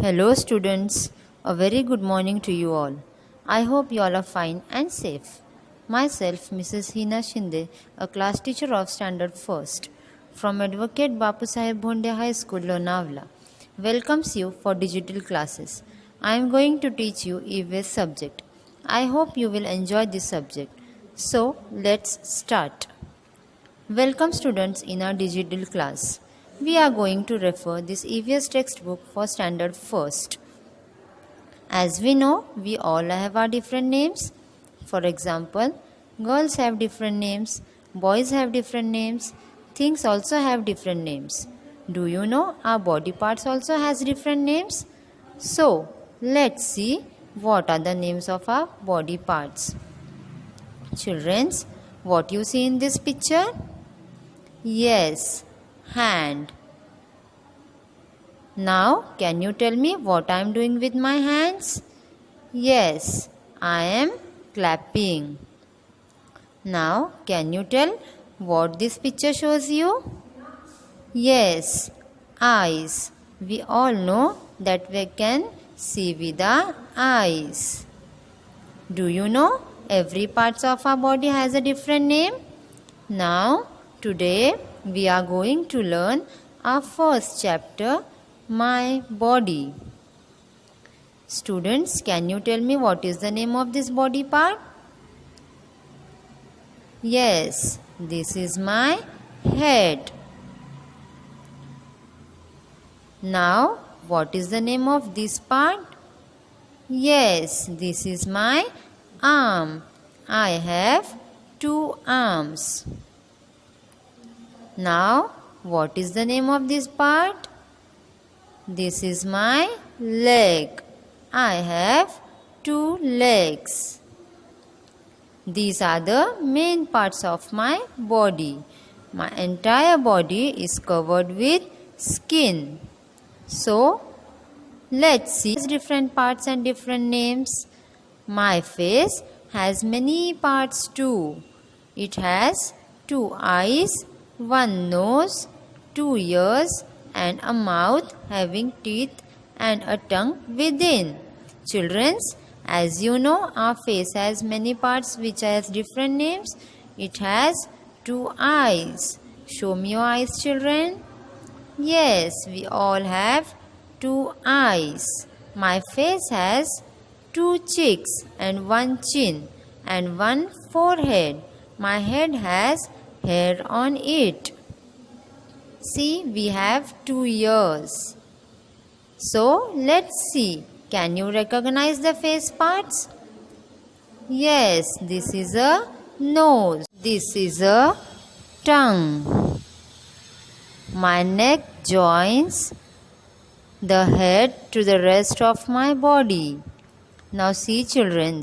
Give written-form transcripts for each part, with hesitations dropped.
Hello students, a very good morning to you all. I hope you all are fine and safe. Myself, Mrs. Hina Shinde, a class teacher of Standard 1st from Advocate Bapu Saheb Bhonde High School, Lonavla, welcomes you for digital classes. I am going to teach you EVS subject. I hope you will enjoy this subject. So, let's start. Welcome students in our digital class. We are going to refer this EVS textbook for Standard 1st. As we know, we all have our different names. For example, girls have different names, boys have different names, things also have different names. Do you know our body parts also has different names? So, let's see what are the names of our body parts. Childrens, what you see in this picture? Yes, hand. Now, can you tell me what I am doing with my hands? Yes, I am clapping. Now, can you tell what this picture shows you? Yes, eyes. We all know that we can see with our eyes. Do you know every part of our body has a different name? Now, today we are going to learn our first chapter, My Body. Students, can you tell me what is the name of this body part? Yes, this is my head. Now, what is the name of this part? Yes, this is my arm. I have 2 arms. Now, what is the name of this part? This is my leg. I have 2 legs. These are the main parts of my body. My entire body is covered with skin. So, let's see different parts and different names. My face has many parts too. It has 2 eyes, 1 nose, 2 ears, and a mouth having teeth and a tongue within. Children, as you know, our face has many parts which has different names. It has 2 eyes. Show me your eyes, children. Yes, we all have 2 eyes. My face has 2 cheeks and 1 chin and 1 forehead. My head has hair on it. See, we have 2 ears. So, let's see. Can you recognize the face parts? Yes, this is a nose. This is a tongue. My neck joins the head to the rest of my body. Now see, children,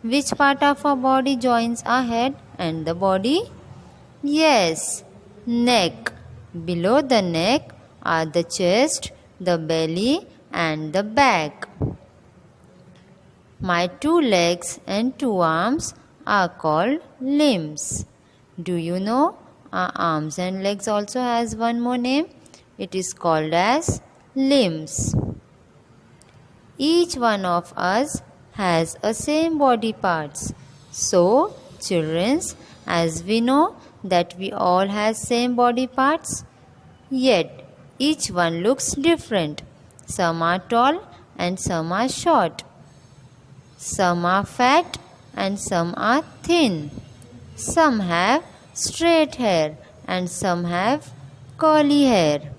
which part of our body joins our head and the body? Yes, neck. Below the neck are the chest, the belly and the back. My 2 legs and 2 arms are called limbs. Do you know our arms and legs also has one more name? It is called as limbs. Each one of us has a same body parts. So, children, as we know that we all have same body parts, yet each one looks different. Some are tall and some are short. Some are fat and some are thin. Some have straight hair and some have curly hair.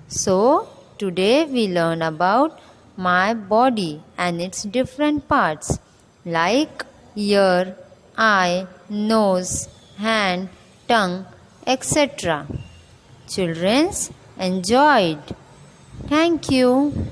So, today we learn about my body and its different parts like ear, eye, nose, hand, tongue, etc. Children, enjoyed. Thank you.